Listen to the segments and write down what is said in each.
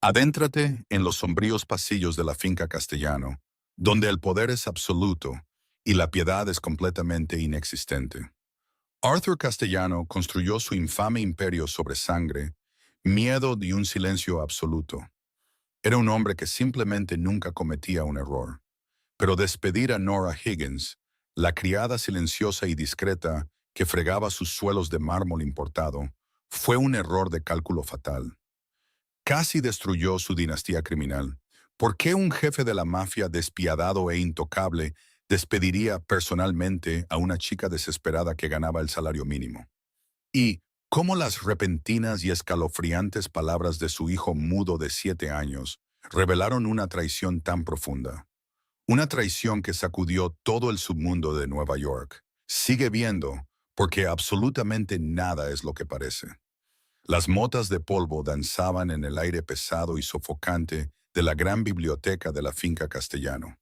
Adéntrate en los sombríos pasillos de la finca Castellano, donde el poder es absoluto y la piedad es completamente inexistente. Arthur Castellano construyó su infame imperio sobre sangre, miedo y un silencio absoluto. Era un hombre que simplemente nunca cometía un error. Pero despedir a Nora Higgins, la criada silenciosa y discreta que fregaba sus suelos de mármol importado, fue un error de cálculo fatal. Casi destruyó su dinastía criminal. ¿Por qué un jefe de la mafia despiadado e intocable despediría personalmente a una chica desesperada que ganaba el salario mínimo? ¿Y cómo las repentinas y escalofriantes palabras de su hijo mudo de 7 años revelaron una traición tan profunda? Una traición que sacudió todo el submundo de Nueva York. Sigue viendo, porque absolutamente nada es lo que parece. Las motas de polvo danzaban en el aire pesado y sofocante de la gran biblioteca de la finca Castellano.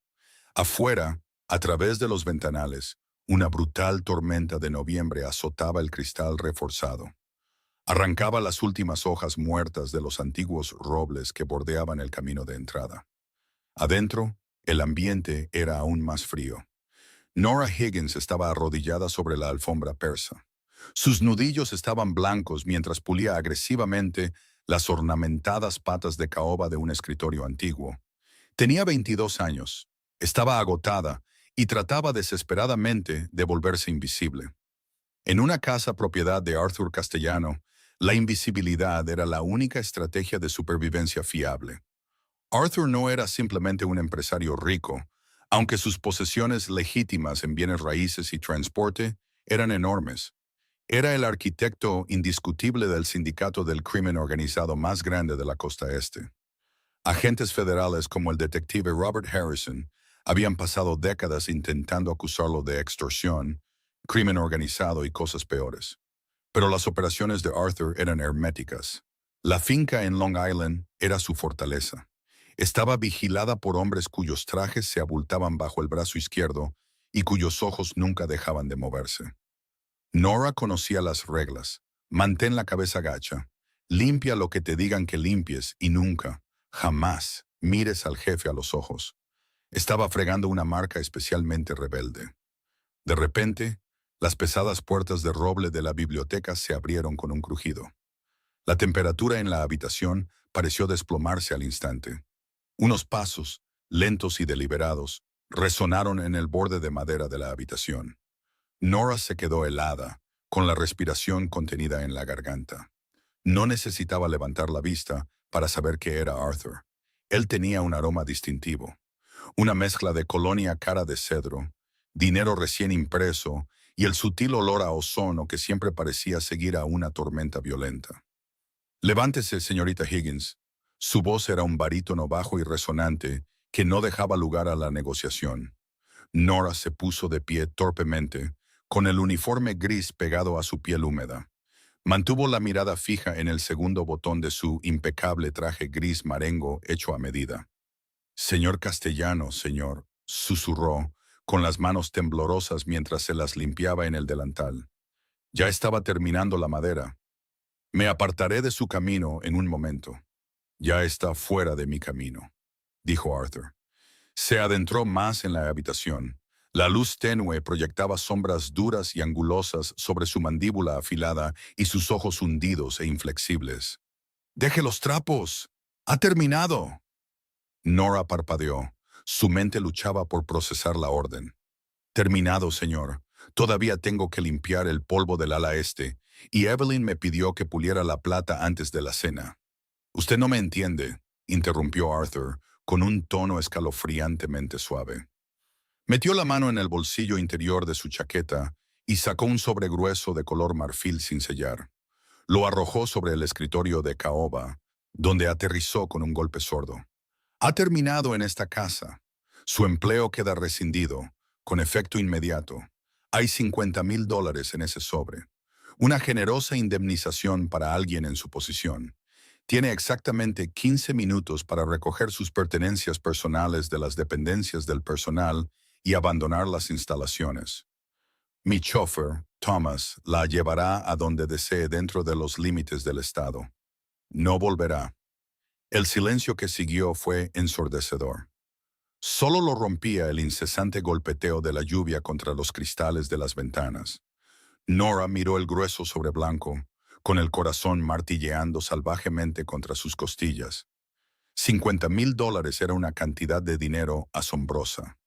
Afuera, a través de los ventanales, una brutal tormenta de noviembre azotaba el cristal reforzado. Arrancaba las últimas hojas muertas de los antiguos robles que bordeaban el camino de entrada. Adentro, el ambiente era aún más frío. Nora Higgins estaba arrodillada sobre la alfombra persa. Sus nudillos estaban blancos mientras pulía agresivamente las ornamentadas patas de caoba de un escritorio antiguo. Tenía 22 años, estaba agotada y trataba desesperadamente de volverse invisible. En una casa propiedad de Arthur Castellano, la invisibilidad era la única estrategia de supervivencia fiable. Arthur no era simplemente un empresario rico, aunque sus posesiones legítimas en bienes raíces y transporte eran enormes. Era el arquitecto indiscutible del sindicato del crimen organizado más grande de la costa este. Agentes federales como el detective Robert Harrison habían pasado décadas intentando acusarlo de extorsión, crimen organizado y cosas peores. Pero las operaciones de Arthur eran herméticas. La finca en Long Island era su fortaleza. Estaba vigilada por hombres cuyos trajes se abultaban bajo el brazo izquierdo y cuyos ojos nunca dejaban de moverse. Nora conocía las reglas. Mantén la cabeza gacha. Limpia lo que te digan que limpies y nunca, jamás, mires al jefe a los ojos. Estaba fregando una marca especialmente rebelde. De repente, las pesadas puertas de roble de la biblioteca se abrieron con un crujido. La temperatura en la habitación pareció desplomarse al instante. Unos pasos, lentos y deliberados, resonaron en el borde de madera de la habitación. Nora se quedó helada, con la respiración contenida en la garganta. No necesitaba levantar la vista para saber que era Arthur. Él tenía un aroma distintivo, una mezcla de colonia cara de cedro, dinero recién impreso y el sutil olor a ozono que siempre parecía seguir a una tormenta violenta. Levántese, señorita Higgins. Su voz era un barítono bajo y resonante que no dejaba lugar a la negociación. Nora se puso de pie torpemente, con el uniforme gris pegado a su piel húmeda. Mantuvo la mirada fija en el segundo botón de su impecable traje gris marengo hecho a medida. Señor Castellano, señor, susurró, con las manos temblorosas mientras se las limpiaba en el delantal. Ya estaba terminando la madera. Me apartaré de su camino en un momento. Ya está fuera de mi camino, dijo Arthur. Se adentró más en la habitación. La luz tenue proyectaba sombras duras y angulosas sobre su mandíbula afilada y sus ojos hundidos e inflexibles. «¡Deje los trapos! ¡Ha terminado!». Nora parpadeó. Su mente luchaba por procesar la orden. «Terminado, señor. Todavía tengo que limpiar el polvo del ala este, y Evelyn me pidió que puliera la plata antes de la cena». «Usted no me entiende», interrumpió Arthur, con un tono escalofriantemente suave. Metió la mano en el bolsillo interior de su chaqueta y sacó un sobre grueso de color marfil sin sellar. Lo arrojó sobre el escritorio de caoba, donde aterrizó con un golpe sordo. «Ha terminado en esta casa. Su empleo queda rescindido, con efecto inmediato. Hay $50,000 en ese sobre. Una generosa indemnización para alguien en su posición. Tiene exactamente 15 minutos para recoger sus pertenencias personales de las dependencias del personal y abandonar las instalaciones. Mi chofer, Thomas, la llevará a donde desee dentro de los límites del estado. No volverá». El silencio que siguió fue ensordecedor. Solo lo rompía el incesante golpeteo de la lluvia contra los cristales de las ventanas. Nora miró el grueso sobre blanco, con el corazón martilleando salvajemente contra sus costillas. $50,000 era una cantidad de dinero asombrosa.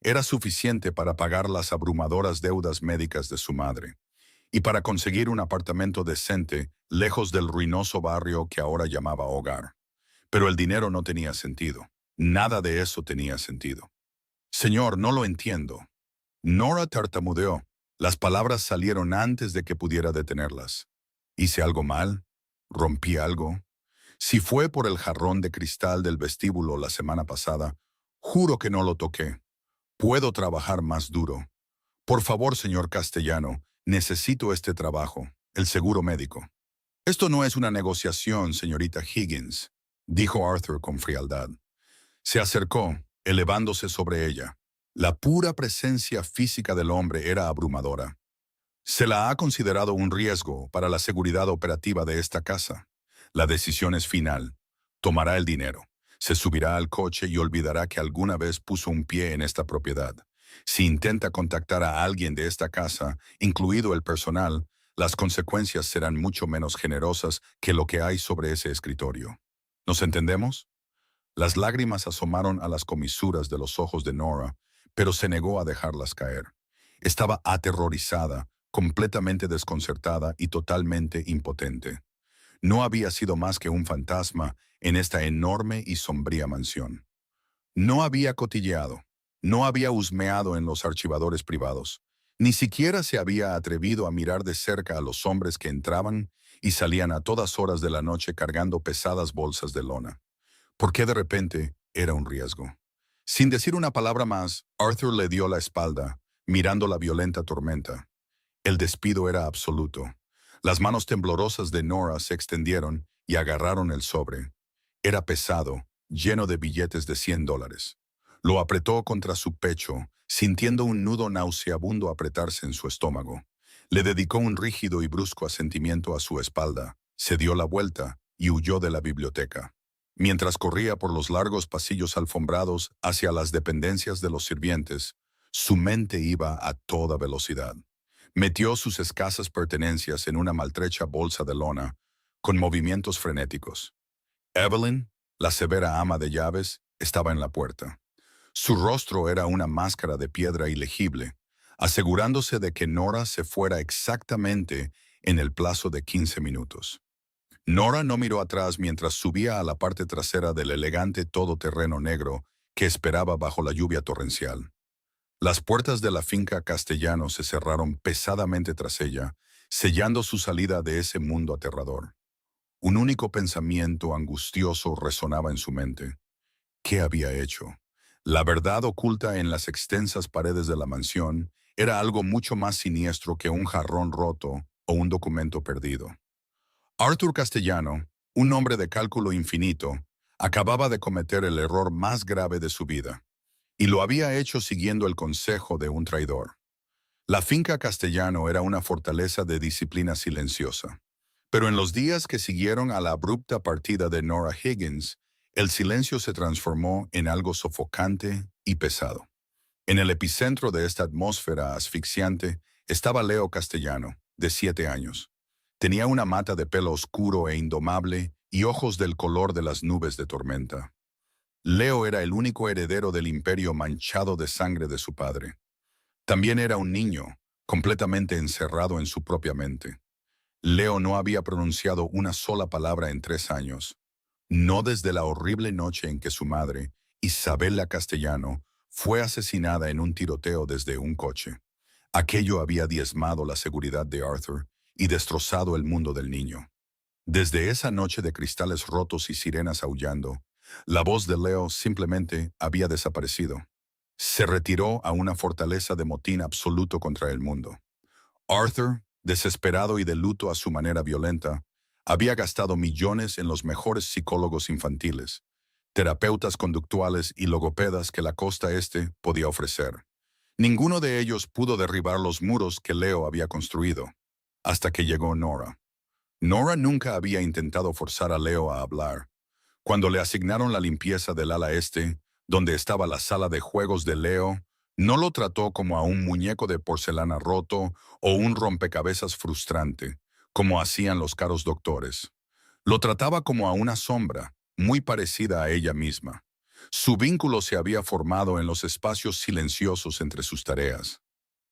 Era suficiente para pagar las abrumadoras deudas médicas de su madre y para conseguir un apartamento decente lejos del ruinoso barrio que ahora llamaba hogar. Pero el dinero no tenía sentido. Nada de eso tenía sentido. Señor, no lo entiendo. Nora tartamudeó. Las palabras salieron antes de que pudiera detenerlas. ¿Hice algo mal? ¿Rompí algo? Si fue por el jarrón de cristal del vestíbulo la semana pasada, juro que no lo toqué. Puedo trabajar más duro. Por favor, señor Castellano, necesito este trabajo, el seguro médico. Esto no es una negociación, señorita Higgins, dijo Arthur con frialdad. Se acercó, elevándose sobre ella. La pura presencia física del hombre era abrumadora. Se la ha considerado un riesgo para la seguridad operativa de esta casa. La decisión es final. Tomará el dinero. Se subirá al coche y olvidará que alguna vez puso un pie en esta propiedad. Si intenta contactar a alguien de esta casa, incluido el personal, las consecuencias serán mucho menos generosas que lo que hay sobre ese escritorio. ¿Nos entendemos? Las lágrimas asomaron a las comisuras de los ojos de Nora, pero se negó a dejarlas caer. Estaba aterrorizada, completamente desconcertada y totalmente impotente. No había sido más que un fantasma en esta enorme y sombría mansión. No había cotilleado, no había husmeado en los archivadores privados, ni siquiera se había atrevido a mirar de cerca a los hombres que entraban y salían a todas horas de la noche cargando pesadas bolsas de lona. Porque de repente era un riesgo. Sin decir una palabra más, Arthur le dio la espalda, mirando la violenta tormenta. El despido era absoluto. Las manos temblorosas de Nora se extendieron y agarraron el sobre. Era pesado, lleno de billetes de $100. Lo apretó contra su pecho, sintiendo un nudo nauseabundo apretarse en su estómago. Le dedicó un rígido y brusco asentimiento a su espalda, se dio la vuelta y huyó de la biblioteca. Mientras corría por los largos pasillos alfombrados hacia las dependencias de los sirvientes, su mente iba a toda velocidad. Metió sus escasas pertenencias en una maltrecha bolsa de lona, con movimientos frenéticos. Evelyn, la severa ama de llaves, estaba en la puerta. Su rostro era una máscara de piedra ilegible, asegurándose de que Nora se fuera exactamente en el plazo de 15 minutos. Nora no miró atrás mientras subía a la parte trasera del elegante todoterreno negro que esperaba bajo la lluvia torrencial. Las puertas de la finca Castellano se cerraron pesadamente tras ella, sellando su salida de ese mundo aterrador. Un único pensamiento angustioso resonaba en su mente. ¿Qué había hecho? La verdad oculta en las extensas paredes de la mansión era algo mucho más siniestro que un jarrón roto o un documento perdido. Arthur Castellano, un hombre de cálculo infinito, acababa de cometer el error más grave de su vida, y lo había hecho siguiendo el consejo de un traidor. La finca Castellano era una fortaleza de disciplina silenciosa, pero en los días que siguieron a la abrupta partida de Nora Higgins, el silencio se transformó en algo sofocante y pesado. En el epicentro de esta atmósfera asfixiante estaba Leo Castellano, de 7 años. Tenía una mata de pelo oscuro e indomable y ojos del color de las nubes de tormenta. Leo era el único heredero del imperio manchado de sangre de su padre. También era un niño, completamente encerrado en su propia mente. Leo no había pronunciado una sola palabra en 3 años. No desde la horrible noche en que su madre, Isabella Castellano, fue asesinada en un tiroteo desde un coche. Aquello había diezmado la seguridad de Arthur y destrozado el mundo del niño. Desde esa noche de cristales rotos y sirenas aullando, la voz de Leo simplemente había desaparecido. Se retiró a una fortaleza de motín absoluto contra el mundo. Arthur, desesperado y de luto a su manera violenta, había gastado millones en los mejores psicólogos infantiles, terapeutas conductuales y logopedas que la costa este podía ofrecer. Ninguno de ellos pudo derribar los muros que Leo había construido, hasta que llegó Nora. Nora nunca había intentado forzar a Leo a hablar. Cuando le asignaron la limpieza del ala este, donde estaba la sala de juegos de Leo, no lo trató como a un muñeco de porcelana roto o un rompecabezas frustrante, como hacían los caros doctores. Lo trataba como a una sombra, muy parecida a ella misma. Su vínculo se había formado en los espacios silenciosos entre sus tareas.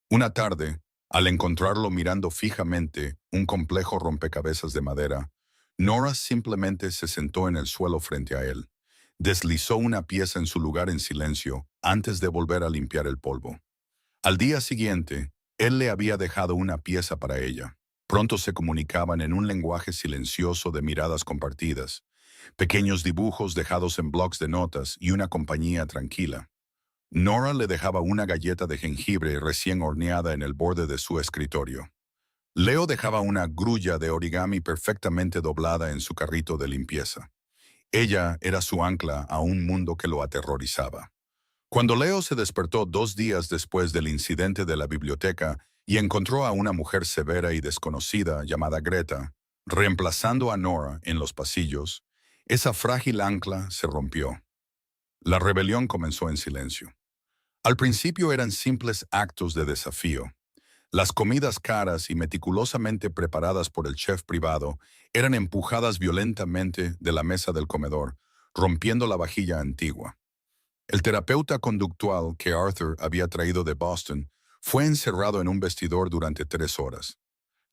Una tarde, al encontrarlo mirando fijamente un complejo rompecabezas de madera, Nora simplemente se sentó en el suelo frente a él. Deslizó una pieza en su lugar en silencio antes de volver a limpiar el polvo. Al día siguiente, él le había dejado una pieza para ella. Pronto se comunicaban en un lenguaje silencioso de miradas compartidas, pequeños dibujos dejados en blocs de notas y una compañía tranquila. Nora le dejaba una galleta de jengibre recién horneada en el borde de su escritorio. Leo dejaba una grulla de origami perfectamente doblada en su carrito de limpieza. Ella era su ancla a un mundo que lo aterrorizaba. Cuando Leo se despertó 2 días después del incidente de la biblioteca y encontró a una mujer severa y desconocida llamada Greta, reemplazando a Nora en los pasillos, esa frágil ancla se rompió. La rebelión comenzó en silencio. Al principio eran simples actos de desafío. Las comidas caras y meticulosamente preparadas por el chef privado eran empujadas violentamente de la mesa del comedor, rompiendo la vajilla antigua. El terapeuta conductual que Arthur había traído de Boston fue encerrado en un vestidor durante 3 horas.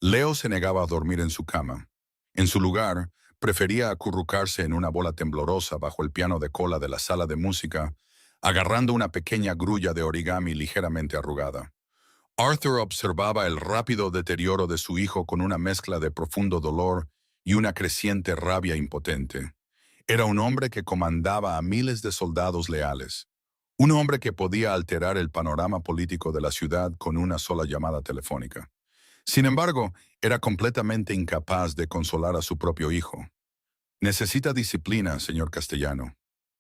Leo se negaba a dormir en su cama. En su lugar, prefería acurrucarse en una bola temblorosa bajo el piano de cola de la sala de música, agarrando una pequeña grulla de origami ligeramente arrugada. Arthur observaba el rápido deterioro de su hijo con una mezcla de profundo dolor y una creciente rabia impotente. Era un hombre que comandaba a miles de soldados leales. Un hombre que podía alterar el panorama político de la ciudad con una sola llamada telefónica. Sin embargo, era completamente incapaz de consolar a su propio hijo. «Necesita disciplina, señor Castellano»,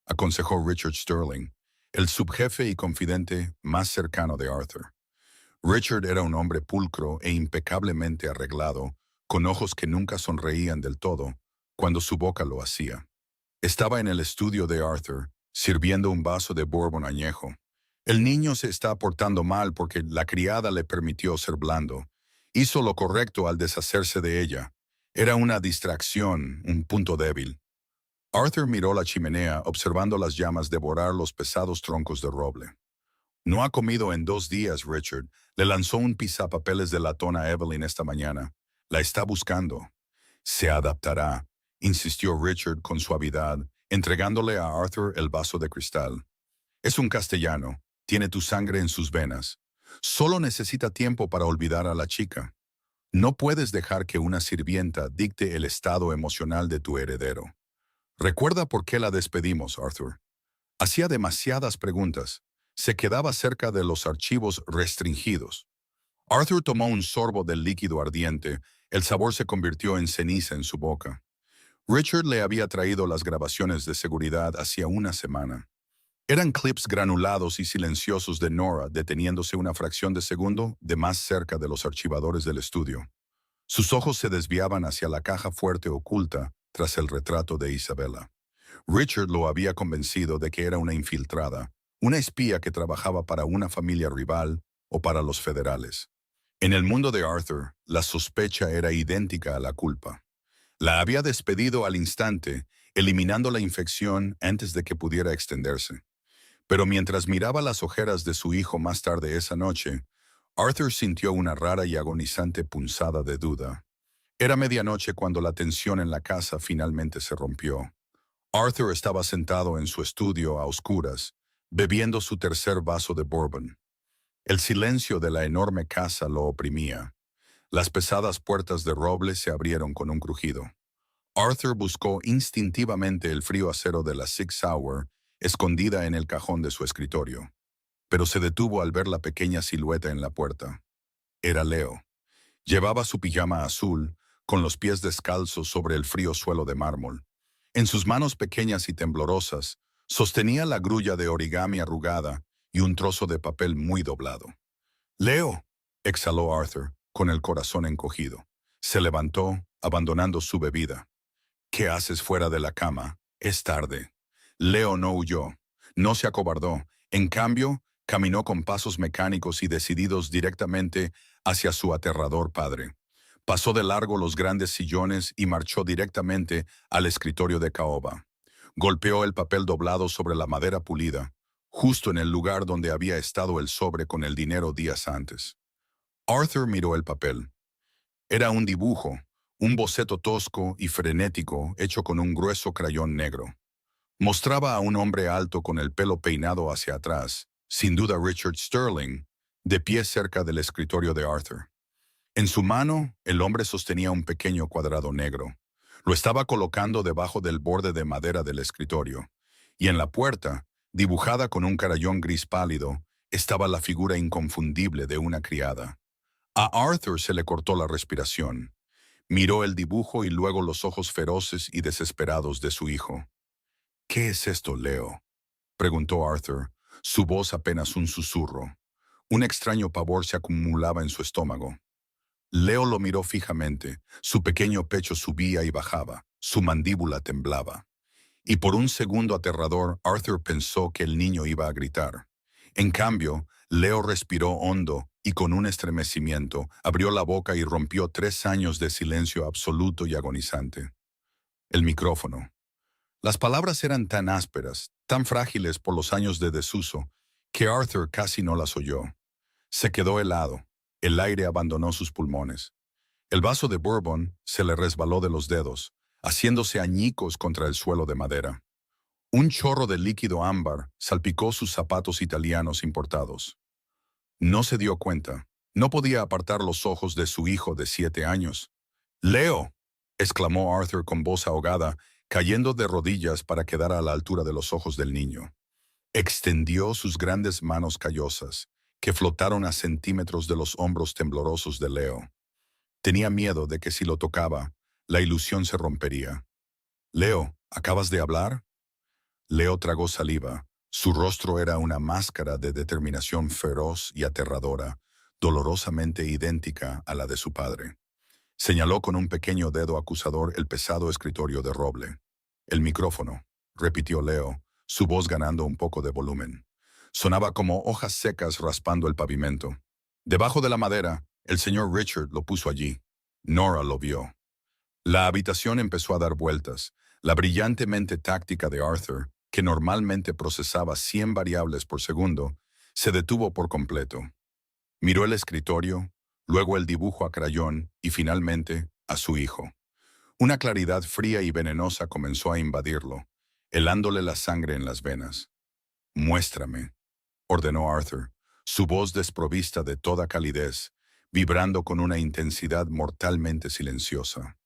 aconsejó Richard Sterling, el subjefe y confidente más cercano de Arthur. Richard era un hombre pulcro e impecablemente arreglado, con ojos que nunca sonreían del todo, cuando su boca lo hacía. Estaba en el estudio de Arthur, sirviendo un vaso de bourbon añejo. El niño se está portando mal porque la criada le permitió ser blando. Hizo lo correcto al deshacerse de ella. Era una distracción, un punto débil. Arthur miró la chimenea observando las llamas devorar los pesados troncos de roble. «No ha comido en 2 días, Richard», le lanzó un pisapapeles de latón a Evelyn esta mañana. «La está buscando». «Se adaptará», insistió Richard con suavidad, entregándole a Arthur el vaso de cristal. «Es un castellano, tiene tu sangre en sus venas. Solo necesita tiempo para olvidar a la chica. No puedes dejar que una sirvienta dicte el estado emocional de tu heredero. Recuerda por qué la despedimos, Arthur. Hacía demasiadas preguntas. Se quedaba cerca de los archivos restringidos». Arthur tomó un sorbo del líquido ardiente. El sabor se convirtió en ceniza en su boca. Richard le había traído las grabaciones de seguridad hacía una semana. Eran clips granulados y silenciosos de Nora deteniéndose una fracción de segundo de más cerca de los archivadores del estudio. Sus ojos se desviaban hacia la caja fuerte oculta tras el retrato de Isabella. Richard lo había convencido de que era una infiltrada, una espía que trabajaba para una familia rival o para los federales. En el mundo de Arthur, la sospecha era idéntica a la culpa. La había despedido al instante, eliminando la infección antes de que pudiera extenderse. Pero mientras miraba las ojeras de su hijo más tarde esa noche, Arthur sintió una rara y agonizante punzada de duda. Era medianoche cuando la tensión en la casa finalmente se rompió. Arthur estaba sentado en su estudio a oscuras, bebiendo su tercer vaso de bourbon. El silencio de la enorme casa lo oprimía. Las pesadas puertas de roble se abrieron con un crujido. Arthur buscó instintivamente el frío acero de la Sig Sauer, escondida en el cajón de su escritorio. Pero se detuvo al ver la pequeña silueta en la puerta. Era Leo. Llevaba su pijama azul, con los pies descalzos sobre el frío suelo de mármol. En sus manos pequeñas y temblorosas, sostenía la grulla de origami arrugada y un trozo de papel muy doblado. «Leo», exhaló Arthur, con el corazón encogido. Se levantó, abandonando su bebida. «¿Qué haces fuera de la cama?», Es tarde. Leo no huyó, no se acobardó. En cambio, caminó con pasos mecánicos y decididos directamente hacia su aterrador padre. Pasó de largo los grandes sillones y marchó directamente al escritorio de caoba. Golpeó el papel doblado sobre la madera pulida, justo en el lugar donde había estado el sobre con el dinero días antes. Arthur miró el papel. Era un dibujo, un boceto tosco y frenético hecho con un grueso crayón negro. Mostraba a un hombre alto con el pelo peinado hacia atrás, sin duda Richard Sterling, de pie cerca del escritorio de Arthur. En su mano, el hombre sostenía un pequeño cuadrado negro. Lo estaba colocando debajo del borde de madera del escritorio. Y en la puerta, dibujada con un carayón gris pálido, estaba la figura inconfundible de una criada. A Arthur se le cortó la respiración. Miró el dibujo y luego los ojos feroces y desesperados de su hijo. «¿Qué es esto, Leo?», preguntó Arthur, su voz apenas un susurro. Un extraño pavor se acumulaba en su estómago. Leo lo miró fijamente, su pequeño pecho subía y bajaba, su mandíbula temblaba. Y por un segundo aterrador, Arthur pensó que el niño iba a gritar. En cambio, Leo respiró hondo y con un estremecimiento abrió la boca y rompió 3 años de silencio absoluto y agonizante. El micrófono. Las palabras eran tan ásperas, tan frágiles por los años de desuso, que Arthur casi no las oyó. Se quedó helado. El aire abandonó sus pulmones. El vaso de bourbon se le resbaló de los dedos, haciéndose añicos contra el suelo de madera. Un chorro de líquido ámbar salpicó sus zapatos italianos importados. No se dio cuenta. No podía apartar los ojos de su hijo de 7 años. «¡Leo!», exclamó Arthur con voz ahogada, cayendo de rodillas para quedar a la altura de los ojos del niño. Extendió sus grandes manos callosas, que flotaron a centímetros de los hombros temblorosos de Leo. Tenía miedo de que si lo tocaba, la ilusión se rompería. «Leo, ¿acabas de hablar?». Leo tragó saliva. Su rostro era una máscara de determinación feroz y aterradora, dolorosamente idéntica a la de su padre. Señaló con un pequeño dedo acusador el pesado escritorio de roble. «El micrófono», repitió Leo, su voz ganando un poco de volumen. Sonaba como hojas secas raspando el pavimento. Debajo de la madera, el señor Richard lo puso allí. Nora lo vio. La habitación empezó a dar vueltas. La brillante mente táctica de Arthur, que normalmente procesaba 100 variables por segundo, se detuvo por completo. Miró el escritorio, luego el dibujo a crayón y finalmente a su hijo. Una claridad fría y venenosa comenzó a invadirlo, helándole la sangre en las venas. «Muéstrame», ordenó Arthur, su voz desprovista de toda calidez, vibrando con una intensidad mortalmente silenciosa.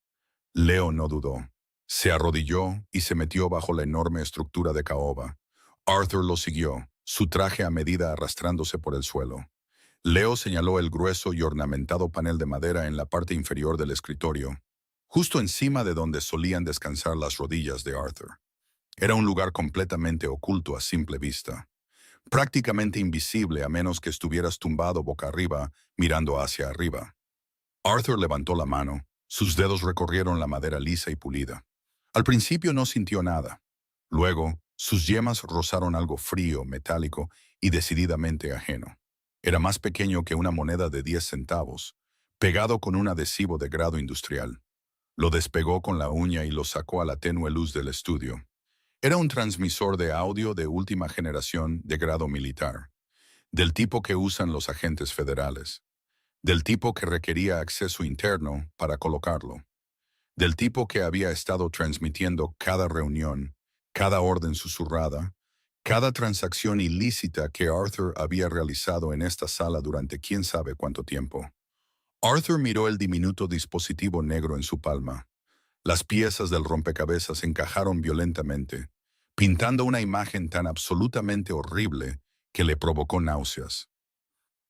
Leo no dudó. Se arrodilló y se metió bajo la enorme estructura de caoba. Arthur lo siguió, su traje a medida arrastrándose por el suelo. Leo señaló el grueso y ornamentado panel de madera en la parte inferior del escritorio, justo encima de donde solían descansar las rodillas de Arthur. Era un lugar completamente oculto a simple vista, prácticamente invisible a menos que estuvieras tumbado boca arriba, mirando hacia arriba. Arthur levantó la mano, sus dedos recorrieron la madera lisa y pulida. Al principio no sintió nada. Luego, sus yemas rozaron algo frío, metálico y decididamente ajeno. Era más pequeño que una moneda de 10 centavos, pegado con un adhesivo de grado industrial. Lo despegó con la uña y lo sacó a la tenue luz del estudio. Era un transmisor de audio de última generación de grado militar, del tipo que usan los agentes federales, del tipo que requería acceso interno para colocarlo, del tipo que había estado transmitiendo cada reunión, cada orden susurrada, cada transacción ilícita que Arthur había realizado en esta sala durante quién sabe cuánto tiempo. Arthur miró el diminuto dispositivo negro en su palma. Las piezas del rompecabezas encajaron violentamente, pintando una imagen tan absolutamente horrible que le provocó náuseas.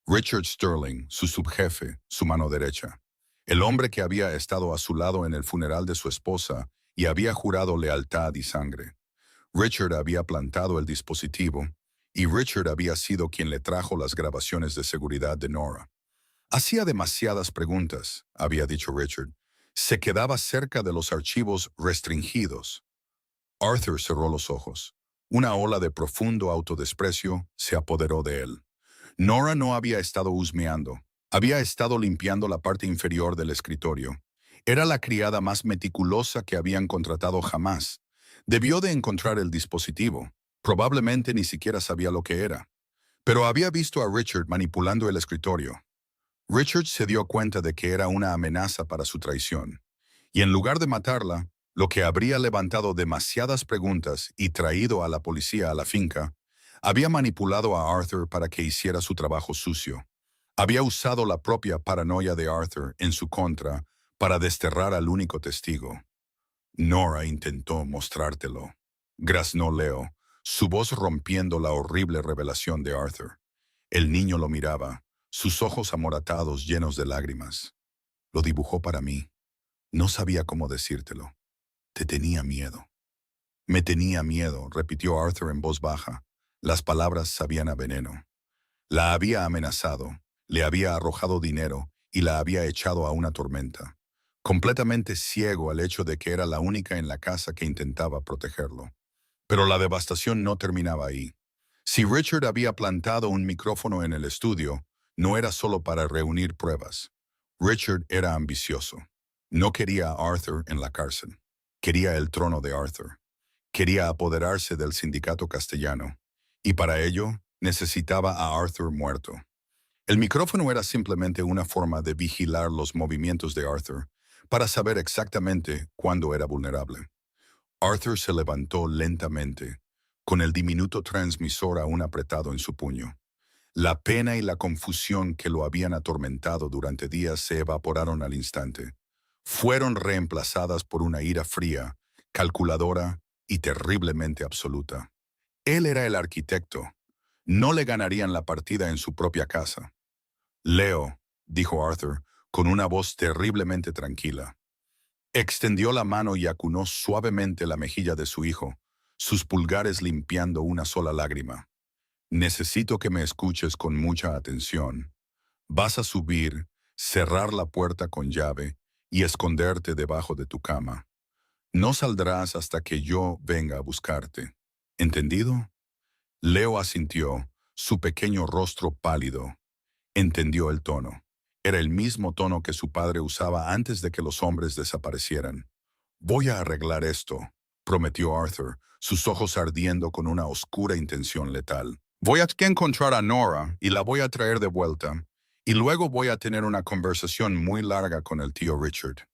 Richard Sterling, su subjefe, su mano derecha. El hombre que había estado a su lado en el funeral de su esposa y había jurado lealtad y sangre. Richard había plantado el dispositivo y Richard había sido quien le trajo las grabaciones de seguridad de Nora. Hacía demasiadas preguntas, había dicho Richard. Se quedaba cerca de los archivos restringidos. Arthur cerró los ojos. Una ola de profundo autodesprecio se apoderó de él. Nora no había estado husmeando. Había estado limpiando la parte inferior del escritorio. Era la criada más meticulosa que habían contratado jamás. Debió de encontrar el dispositivo. Probablemente ni siquiera sabía lo que era. Pero había visto a Richard manipulando el escritorio. Richard se dio cuenta de que era una amenaza para su traición. Y en lugar de matarla, lo que habría levantado demasiadas preguntas y traído a la policía a la finca, había manipulado a Arthur para que hiciera su trabajo sucio. Había usado la propia paranoia de Arthur en su contra para desterrar al único testigo. Nora intentó mostrártelo. Graznó Leo, su voz rompiendo la horrible revelación de Arthur. El niño lo miraba, sus ojos amoratados llenos de lágrimas. Lo dibujó para mí. No sabía cómo decírtelo. Te tenía miedo. Me tenía miedo, repitió Arthur en voz baja. Las palabras sabían a veneno. La había amenazado, le había arrojado dinero y la había echado a una tormenta. Completamente ciego al hecho de que era la única en la casa que intentaba protegerlo. Pero la devastación no terminaba ahí. Si Richard había plantado un micrófono en el estudio, no era solo para reunir pruebas. Richard era ambicioso. No quería a Arthur en la cárcel. Quería el trono de Arthur. Quería apoderarse del sindicato castellano. Y para ello, necesitaba a Arthur muerto. El micrófono era simplemente una forma de vigilar los movimientos de Arthur, para saber exactamente cuándo era vulnerable. Arthur se levantó lentamente, con el diminuto transmisor aún apretado en su puño. La pena y la confusión que lo habían atormentado durante días se evaporaron al instante. Fueron reemplazadas por una ira fría, calculadora y terriblemente absoluta. Él era el arquitecto. No le ganarían la partida en su propia casa. Leo, dijo Arthur, con una voz terriblemente tranquila. Extendió la mano y acunó suavemente la mejilla de su hijo, sus pulgares limpiando una sola lágrima. Necesito que me escuches con mucha atención. Vas a subir, cerrar la puerta con llave y esconderte debajo de tu cama. No saldrás hasta que yo venga a buscarte. ¿Entendido? Leo asintió, su pequeño rostro pálido. Entendió el tono. Era el mismo tono que su padre usaba antes de que los hombres desaparecieran. Voy a arreglar esto, prometió Arthur, sus ojos ardiendo con una oscura intención letal. Voy a encontrar a Nora y la voy a traer de vuelta, y luego voy a tener una conversación muy larga con el tío Richard.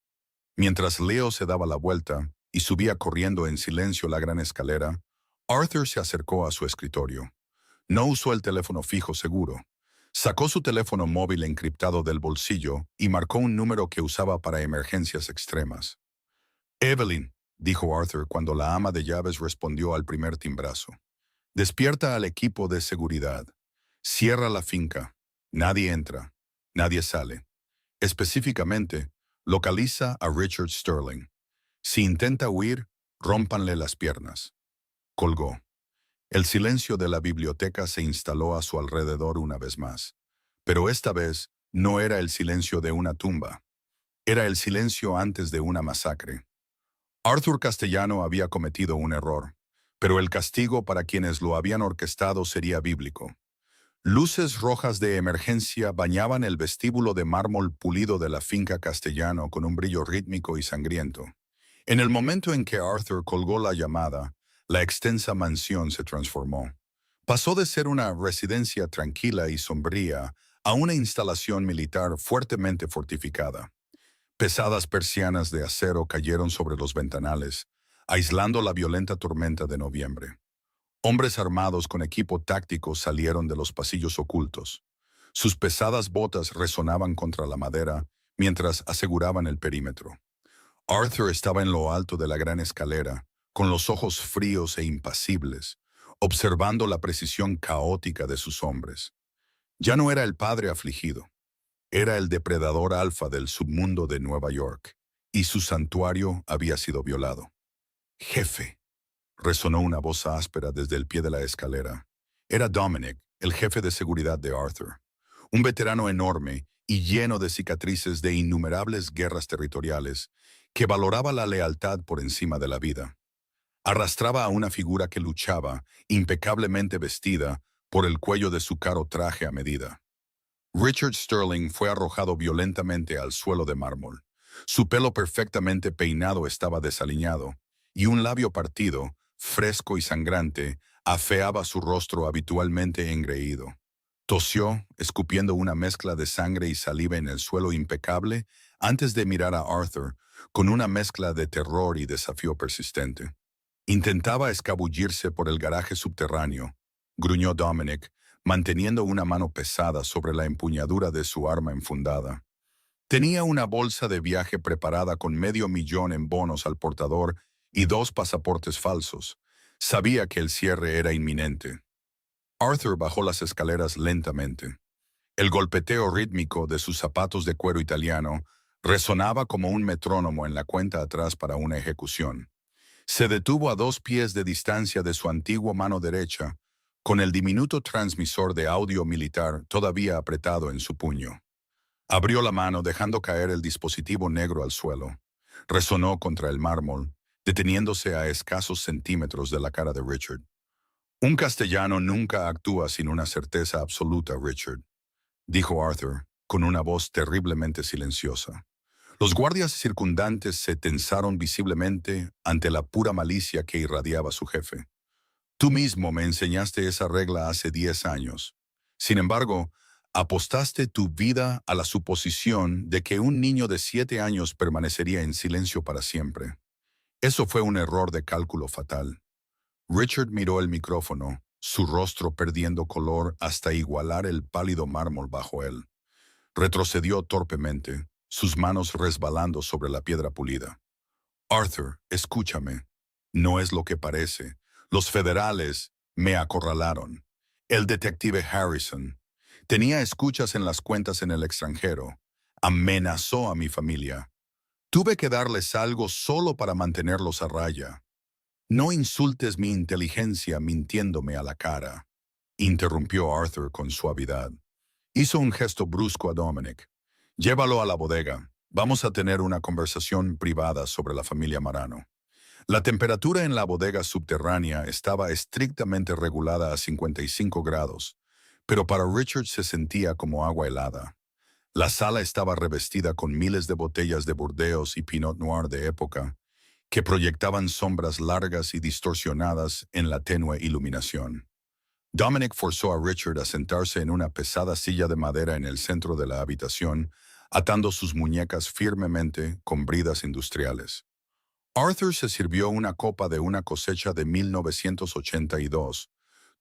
Mientras Leo se daba la vuelta y subía corriendo en silencio la gran escalera, Arthur se acercó a su escritorio. No usó el teléfono fijo seguro. Sacó su teléfono móvil encriptado del bolsillo y marcó un número que usaba para emergencias extremas. Evelyn, dijo Arthur cuando la ama de llaves respondió al primer timbrazo. Despierta al equipo de seguridad. Cierra la finca. Nadie entra. Nadie sale. Específicamente, localiza a Richard Sterling. Si intenta huir, rómpanle las piernas. Colgó. El silencio de la biblioteca se instaló a su alrededor una vez más. Pero esta vez no era el silencio de una tumba. Era el silencio antes de una masacre. Arthur Castellano había cometido un error, pero el castigo para quienes lo habían orquestado sería bíblico. Luces rojas de emergencia bañaban el vestíbulo de mármol pulido de la finca Castellano con un brillo rítmico y sangriento. En el momento en que Arthur colgó la llamada, la extensa mansión se transformó. Pasó de ser una residencia tranquila y sombría a una instalación militar fuertemente fortificada. Pesadas persianas de acero cayeron sobre los ventanales, aislando la violenta tormenta de noviembre. Hombres armados con equipo táctico salieron de los pasillos ocultos. Sus pesadas botas resonaban contra la madera mientras aseguraban el perímetro. Arthur estaba en lo alto de la gran escalera, con los ojos fríos e impasibles, observando la precisión caótica de sus hombres. Ya no era el padre afligido. Era el depredador alfa del submundo de Nueva York, y su santuario había sido violado. «Jefe», resonó una voz áspera desde el pie de la escalera. Era Dominic, el jefe de seguridad de Arthur, un veterano enorme y lleno de cicatrices de innumerables guerras territoriales, que valoraba la lealtad por encima de la vida. Arrastraba a una figura que luchaba, impecablemente vestida, por el cuello de su caro traje a medida. Richard Sterling fue arrojado violentamente al suelo de mármol. Su pelo perfectamente peinado estaba desaliñado, y un labio partido, fresco y sangrante, afeaba su rostro habitualmente engreído. Tosió, escupiendo una mezcla de sangre y saliva en el suelo impecable, antes de mirar a Arthur, con una mezcla de terror y desafío persistente. Intentaba escabullirse por el garaje subterráneo, gruñó Dominic, manteniendo una mano pesada sobre la empuñadura de su arma enfundada. Tenía una bolsa de viaje preparada con $500,000 en bonos al portador y 2 pasaportes falsos. Sabía que el cierre era inminente. Arthur bajó las escaleras lentamente. El golpeteo rítmico de sus zapatos de cuero italiano resonaba como un metrónomo en la cuenta atrás para una ejecución. Se detuvo a 2 pies de distancia de su antigua mano derecha, con el diminuto transmisor de audio militar todavía apretado en su puño. Abrió la mano dejando caer el dispositivo negro al suelo. Resonó contra el mármol, deteniéndose a escasos centímetros de la cara de Richard. Un castellano nunca actúa sin una certeza absoluta, Richard, dijo Arthur, con una voz terriblemente silenciosa. Los guardias circundantes se tensaron visiblemente ante la pura malicia que irradiaba su jefe. Tú mismo me enseñaste esa regla hace 10 años. Sin embargo, apostaste tu vida a la suposición de que un niño de 7 años permanecería en silencio para siempre. Eso fue un error de cálculo fatal. Richard miró el micrófono, su rostro perdiendo color hasta igualar el pálido mármol bajo él. Retrocedió torpemente, sus manos resbalando sobre la piedra pulida. Arthur, escúchame. No es lo que parece. Los federales me acorralaron. El detective Harrison tenía escuchas en las cuentas en el extranjero. Amenazó a mi familia. Tuve que darles algo solo para mantenerlos a raya. No insultes mi inteligencia mintiéndome a la cara, interrumpió Arthur con suavidad. Hizo un gesto brusco a Dominic. Llévalo a la bodega. Vamos a tener una conversación privada sobre la familia Marano. La temperatura en la bodega subterránea estaba estrictamente regulada a 55 grados, pero para Richard se sentía como agua helada. La sala estaba revestida con miles de botellas de Burdeos y Pinot Noir de época, que proyectaban sombras largas y distorsionadas en la tenue iluminación. Dominic forzó a Richard a sentarse en una pesada silla de madera en el centro de la habitación, atando sus muñecas firmemente con bridas industriales. Arthur se sirvió una copa de una cosecha de 1982,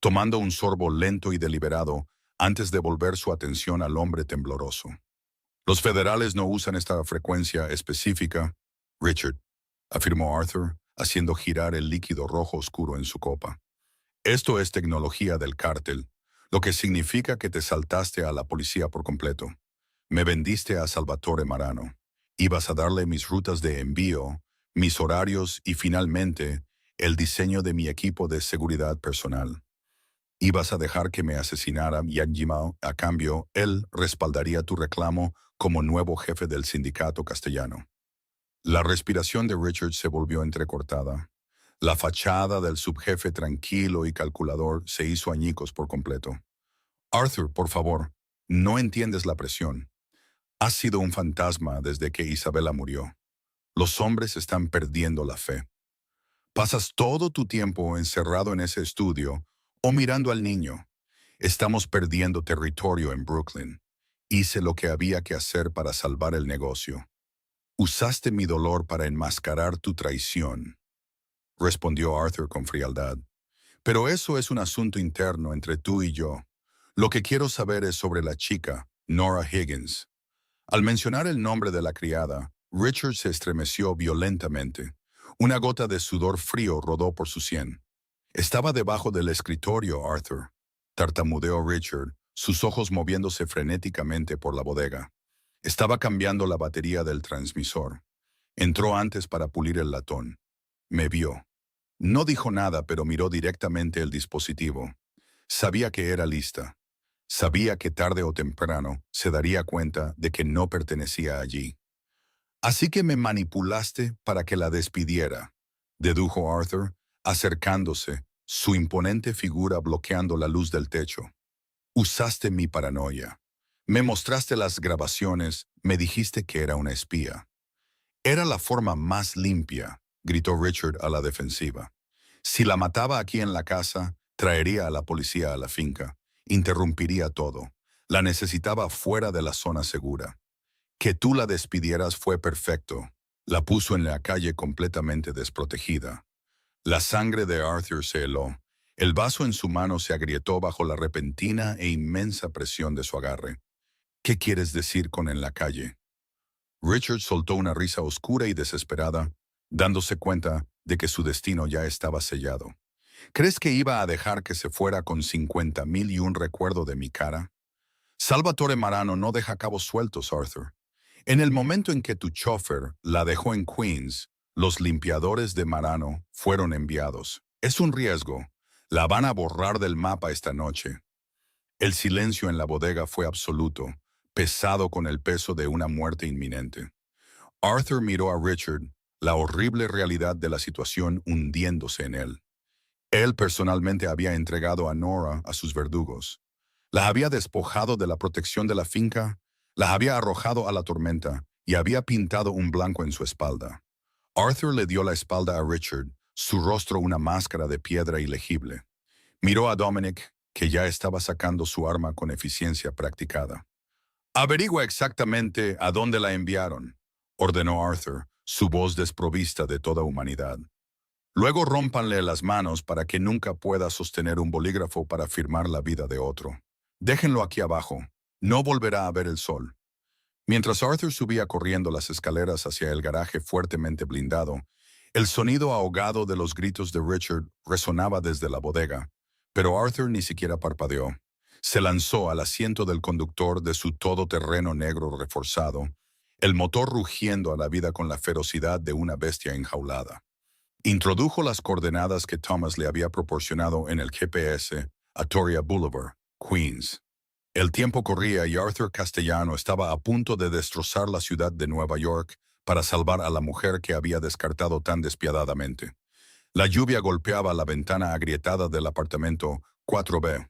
tomando un sorbo lento y deliberado antes de volver su atención al hombre tembloroso. Los federales no usan esta frecuencia específica, Richard, afirmó Arthur, haciendo girar el líquido rojo oscuro en su copa. Esto es tecnología del cártel, lo que significa que te saltaste a la policía por completo. Me vendiste a Salvatore Marano. Ibas a darle mis rutas de envío, mis horarios y finalmente el diseño de mi equipo de seguridad personal. Ibas a dejar que me asesinara Yagimao, a cambio, él respaldaría tu reclamo como nuevo jefe del sindicato castellano. La respiración de Richard se volvió entrecortada. La fachada del subjefe tranquilo y calculador se hizo añicos por completo. Arthur, por favor, no entiendes la presión. Has sido un fantasma desde que Isabela murió. Los hombres están perdiendo la fe. Pasas todo tu tiempo encerrado en ese estudio o mirando al niño. Estamos perdiendo territorio en Brooklyn. Hice lo que había que hacer para salvar el negocio. Usaste mi dolor para enmascarar tu traición, respondió Arthur con frialdad. Pero eso es un asunto interno entre tú y yo. Lo que quiero saber es sobre la chica, Nora Higgins. Al mencionar el nombre de la criada, Richard se estremeció violentamente. Una gota de sudor frío rodó por su sien. Estaba debajo del escritorio, Arthur, tartamudeó Richard, sus ojos moviéndose frenéticamente por la bodega. Estaba cambiando la batería del transmisor. Entró antes para pulir el latón. Me vio. No dijo nada, pero miró directamente el dispositivo. Sabía que era lista. Sabía que tarde o temprano se daría cuenta de que no pertenecía allí. Así que me manipulaste para que la despidiera, dedujo Arthur, acercándose, su imponente figura bloqueando la luz del techo. Usaste mi paranoia. Me mostraste las grabaciones, me dijiste que era una espía. Era la forma más limpia, gritó Richard a la defensiva. Si la mataba aquí en la casa, traería a la policía a la finca, interrumpiría todo. La necesitaba fuera de la zona segura. Que tú la despidieras fue perfecto. La puso en la calle completamente desprotegida. La sangre de Arthur se heló. El vaso en su mano se agrietó bajo la repentina e inmensa presión de su agarre. ¿Qué quieres decir con en la calle? Richard soltó una risa oscura y desesperada, dándose cuenta de que su destino ya estaba sellado. ¿Crees que iba a dejar que se fuera con 50,000 y un recuerdo de mi cara? Salvatore Marano no deja cabos sueltos, Arthur. En el momento en que tu chofer la dejó en Queens, los limpiadores de Marano fueron enviados. Es un riesgo. La van a borrar del mapa esta noche. El silencio en la bodega fue absoluto, pesado con el peso de una muerte inminente. Arthur miró a Richard, la horrible realidad de la situación hundiéndose en él. Él personalmente había entregado a Nora a sus verdugos. La había despojado de la protección de la finca, la había arrojado a la tormenta y había pintado un blanco en su espalda. Arthur le dio la espalda a Richard, su rostro una máscara de piedra ilegible. Miró a Dominic, que ya estaba sacando su arma con eficiencia practicada. Averigua exactamente a dónde la enviaron, ordenó Arthur, su voz desprovista de toda humanidad. Luego rómpanle las manos para que nunca pueda sostener un bolígrafo para firmar la vida de otro. Déjenlo aquí abajo. No volverá a ver el sol. Mientras Arthur subía corriendo las escaleras hacia el garaje fuertemente blindado, el sonido ahogado de los gritos de Richard resonaba desde la bodega, pero Arthur ni siquiera parpadeó. Se lanzó al asiento del conductor de su todoterreno negro reforzado, el motor rugiendo a la vida con la ferocidad de una bestia enjaulada. Introdujo las coordenadas que Thomas le había proporcionado en el GPS a Toria Boulevard, Queens. El tiempo corría y Arthur Castellano estaba a punto de destrozar la ciudad de Nueva York para salvar a la mujer que había descartado tan despiadadamente. La lluvia golpeaba la ventana agrietada del apartamento 4B.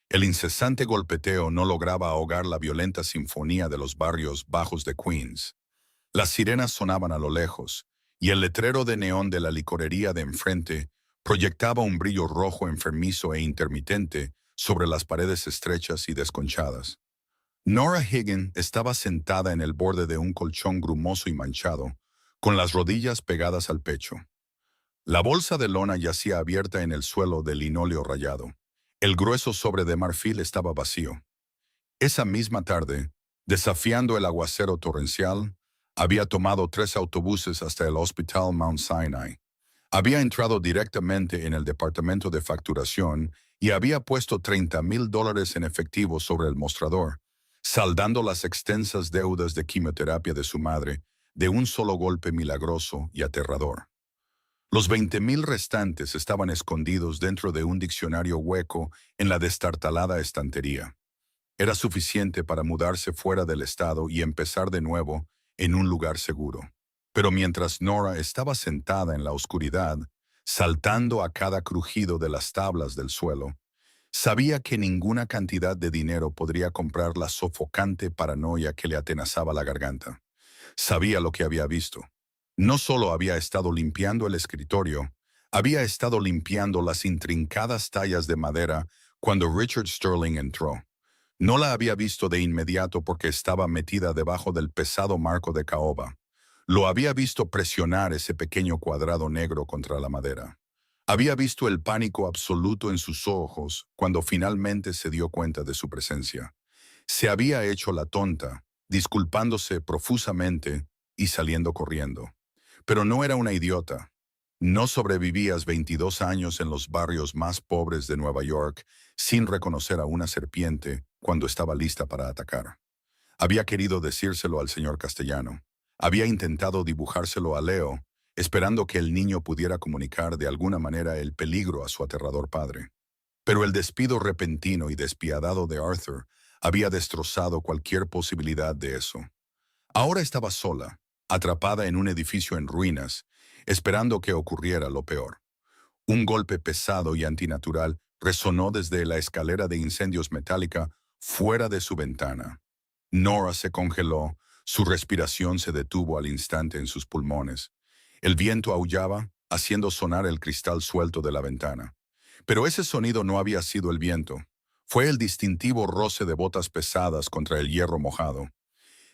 El incesante golpeteo no lograba ahogar la violenta sinfonía de los barrios bajos de Queens. Las sirenas sonaban a lo lejos, y el letrero de neón de la licorería de enfrente proyectaba un brillo rojo enfermizo e intermitente sobre las paredes estrechas y desconchadas. Nora Higgin estaba sentada en el borde de un colchón grumoso y manchado, con las rodillas pegadas al pecho. La bolsa de lona yacía abierta en el suelo de linóleo rayado. El grueso sobre de marfil estaba vacío. Esa misma tarde, desafiando el aguacero torrencial, había tomado 3 autobuses hasta el Hospital Mount Sinai. Había entrado directamente en el departamento de facturación y había puesto $30,000 en efectivo sobre el mostrador, saldando las extensas deudas de quimioterapia de su madre de un solo golpe milagroso y aterrador. Los 20,000 restantes estaban escondidos dentro de un diccionario hueco en la destartalada estantería. Era suficiente para mudarse fuera del estado y empezar de nuevo en un lugar seguro. Pero mientras Nora estaba sentada en la oscuridad, saltando a cada crujido de las tablas del suelo, sabía que ninguna cantidad de dinero podría comprar la sofocante paranoia que le atenazaba la garganta. Sabía lo que había visto. No solo había estado limpiando el escritorio, había estado limpiando las intrincadas tallas de madera cuando Richard Sterling entró. No la había visto de inmediato porque estaba metida debajo del pesado marco de caoba. Lo había visto presionar ese pequeño cuadrado negro contra la madera. Había visto el pánico absoluto en sus ojos cuando finalmente se dio cuenta de su presencia. Se había hecho la tonta, disculpándose profusamente y saliendo corriendo. Pero no era una idiota. No sobrevivías 22 años en los barrios más pobres de Nueva York sin reconocer a una serpiente cuando estaba lista para atacar. Había querido decírselo al señor Castellano. Había intentado dibujárselo a Leo, esperando que el niño pudiera comunicar de alguna manera el peligro a su aterrador padre. Pero el despido repentino y despiadado de Arthur había destrozado cualquier posibilidad de eso. Ahora estaba sola, atrapada en un edificio en ruinas, esperando que ocurriera lo peor. Un golpe pesado y antinatural resonó desde la escalera de incendios metálica fuera de su ventana. Nora se congeló, su respiración se detuvo al instante en sus pulmones. El viento aullaba, haciendo sonar el cristal suelto de la ventana. Pero ese sonido no había sido el viento. Fue el distintivo roce de botas pesadas contra el hierro mojado.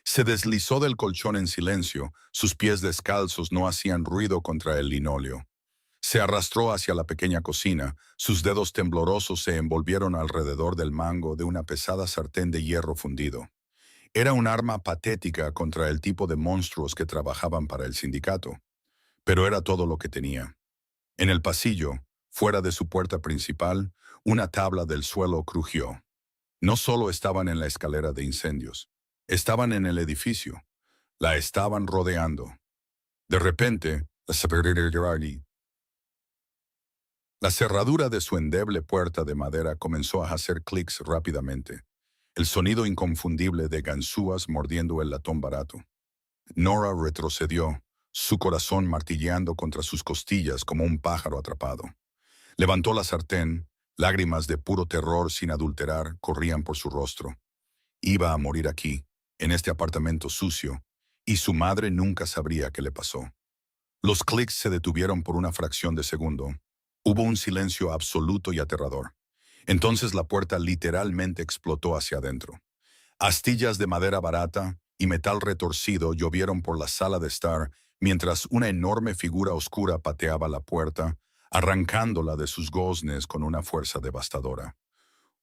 Se deslizó del colchón en silencio, sus pies descalzos no hacían ruido contra el linóleo. Se arrastró hacia la pequeña cocina, sus dedos temblorosos se envolvieron alrededor del mango de una pesada sartén de hierro fundido. Era un arma patética contra el tipo de monstruos que trabajaban para el sindicato, pero era todo lo que tenía. En el pasillo, fuera de su puerta principal, una tabla del suelo crujió. No solo estaban en la escalera de incendios, estaban en el edificio, la estaban rodeando. De repente, la cerradura de su endeble puerta de madera comenzó a hacer clics rápidamente, el sonido inconfundible de ganzúas mordiendo el latón barato. Nora retrocedió, su corazón martilleando contra sus costillas como un pájaro atrapado. Levantó la sartén, lágrimas de puro terror sin adulterar corrían por su rostro. Iba a morir aquí, en este apartamento sucio, y su madre nunca sabría qué le pasó. Los clics se detuvieron por una fracción de segundo. Hubo un silencio absoluto y aterrador. Entonces la puerta literalmente explotó hacia adentro. Astillas de madera barata y metal retorcido llovieron por la sala de estar mientras una enorme figura oscura pateaba la puerta, arrancándola de sus goznes con una fuerza devastadora.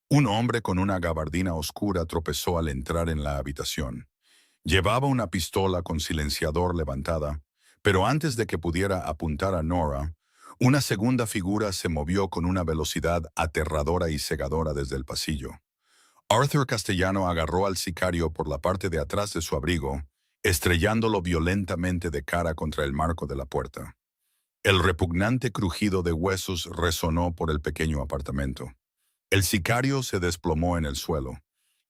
Un hombre con una gabardina oscura tropezó al entrar en la habitación. Llevaba una pistola con silenciador levantada, pero antes de que pudiera apuntar a Nora, una segunda figura se movió con una velocidad aterradora y cegadora desde el pasillo. Arthur Castellano agarró al sicario por la parte de atrás de su abrigo, estrellándolo violentamente de cara contra el marco de la puerta. El repugnante crujido de huesos resonó por el pequeño apartamento. El sicario se desplomó en el suelo,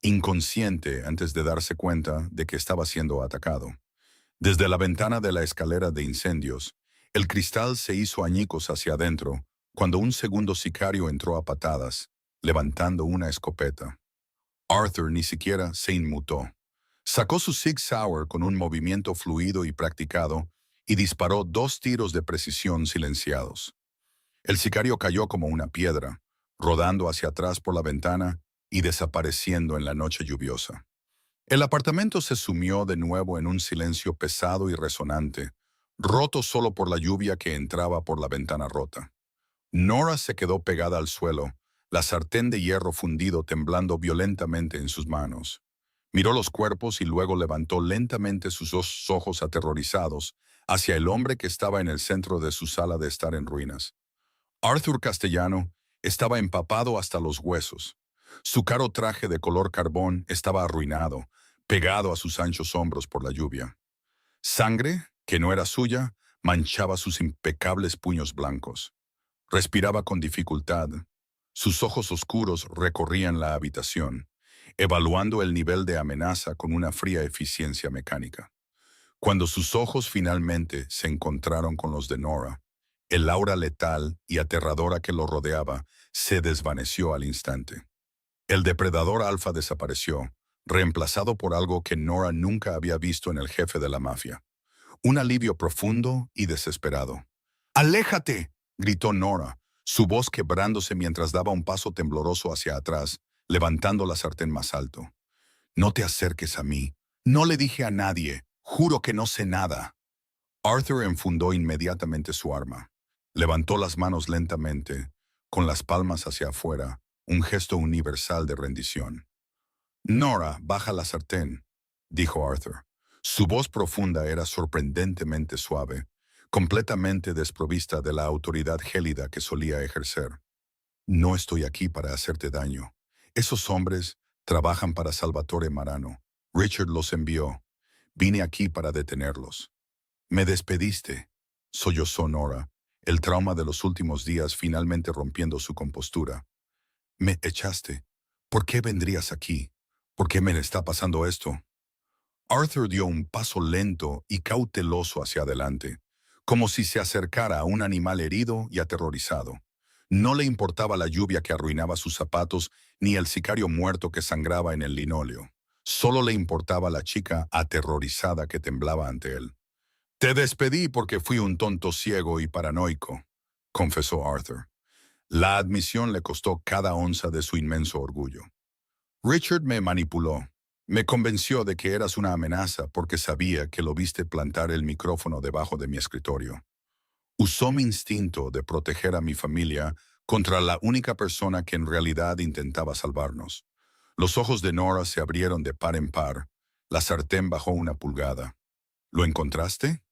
inconsciente antes de darse cuenta de que estaba siendo atacado. Desde la ventana de la escalera de incendios, el cristal se hizo añicos hacia adentro cuando un segundo sicario entró a patadas, levantando una escopeta. Arthur ni siquiera se inmutó. Sacó su Sig Sauer con un movimiento fluido y practicado y disparó 2 tiros de precisión silenciados. El sicario cayó como una piedra, rodando hacia atrás por la ventana y desapareciendo en la noche lluviosa. El apartamento se sumió de nuevo en un silencio pesado y resonante, roto solo por la lluvia que entraba por la ventana rota. Nora se quedó pegada al suelo, la sartén de hierro fundido temblando violentamente en sus manos. Miró los cuerpos y luego levantó lentamente sus 2 ojos aterrorizados hacia el hombre que estaba en el centro de su sala de estar en ruinas. Arthur Castellano estaba empapado hasta los huesos. Su caro traje de color carbón estaba arruinado, pegado a sus anchos hombros por la lluvia. Sangre, que no era suya, manchaba sus impecables puños blancos. Respiraba con dificultad. Sus ojos oscuros recorrían la habitación, evaluando el nivel de amenaza con una fría eficiencia mecánica. Cuando sus ojos finalmente se encontraron con los de Nora, el aura letal y aterradora que lo rodeaba se desvaneció al instante. El depredador alfa desapareció, reemplazado por algo que Nora nunca había visto en el jefe de la mafia. Un alivio profundo y desesperado. ¡Aléjate!, gritó Nora, su voz quebrándose mientras daba un paso tembloroso hacia atrás, levantando la sartén más alto. No te acerques a mí. No le dije a nadie. Juro que no sé nada. Arthur enfundó inmediatamente su arma. Levantó las manos lentamente, con las palmas hacia afuera, un gesto universal de rendición. Nora, baja la sartén, dijo Arthur. Su voz profunda era sorprendentemente suave, completamente desprovista de la autoridad gélida que solía ejercer. No estoy aquí para hacerte daño. Esos hombres trabajan para Salvatore Marano. Richard los envió. Vine aquí para detenerlos. Me despediste, sollozó Nora, el trauma de los últimos días finalmente rompiendo su compostura. Me echaste. ¿Por qué vendrías aquí? ¿Por qué me está pasando esto? Arthur dio un paso lento y cauteloso hacia adelante, como si se acercara a un animal herido y aterrorizado. No le importaba la lluvia que arruinaba sus zapatos ni el sicario muerto que sangraba en el linóleo. Solo le importaba la chica aterrorizada que temblaba ante él. «Te despedí porque fui un tonto ciego y paranoico», confesó Arthur. La admisión le costó cada onza de su inmenso orgullo. «Richard me manipuló. Me convenció de que eras una amenaza porque sabía que lo viste plantar el micrófono debajo de mi escritorio. Usó mi instinto de proteger a mi familia contra la única persona que en realidad intentaba salvarnos. Los ojos de Nora se abrieron de par en par. La sartén bajó una pulgada. ¿Lo encontraste?»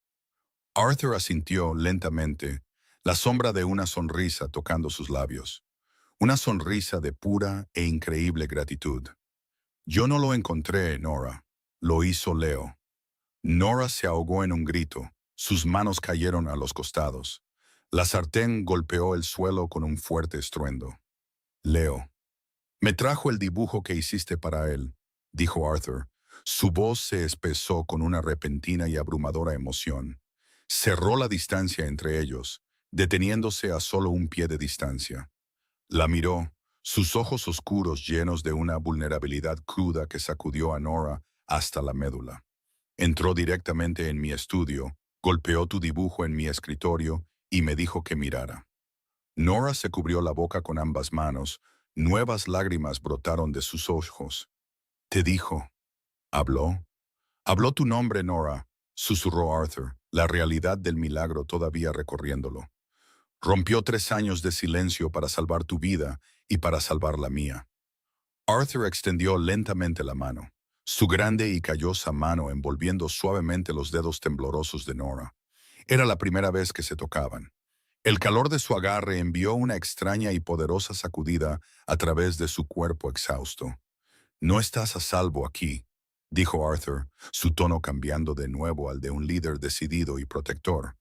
Arthur asintió lentamente, la sombra de una sonrisa tocando sus labios. Una sonrisa de pura e increíble gratitud. «Yo no lo encontré, Nora. Lo hizo Leo». Nora se ahogó en un grito. Sus manos cayeron a los costados. La sartén golpeó el suelo con un fuerte estruendo. «Leo. Me trajo el dibujo que hiciste para él», dijo Arthur. Su voz se espesó con una repentina y abrumadora emoción. Cerró la distancia entre ellos, deteniéndose a solo un pie de distancia. La miró, sus ojos oscuros llenos de una vulnerabilidad cruda que sacudió a Nora hasta la médula. «Entró directamente en mi estudio, golpeó tu dibujo en mi escritorio y me dijo que mirara». Nora se cubrió la boca con ambas manos. Nuevas lágrimas brotaron de sus ojos. «Te dijo». «¿Habló?» «Habló tu nombre, Nora», susurró Arthur, la realidad del milagro todavía recorriéndolo. «Rompió 3 años de silencio para salvar tu vida y para salvar la mía». Arthur extendió lentamente la mano, su grande y callosa mano envolviendo suavemente los dedos temblorosos de Nora. Era la primera vez que se tocaban. El calor de su agarre envió una extraña y poderosa sacudida a través de su cuerpo exhausto. «No estás a salvo aquí», dijo Arthur, su tono cambiando de nuevo al de un líder decidido y protector,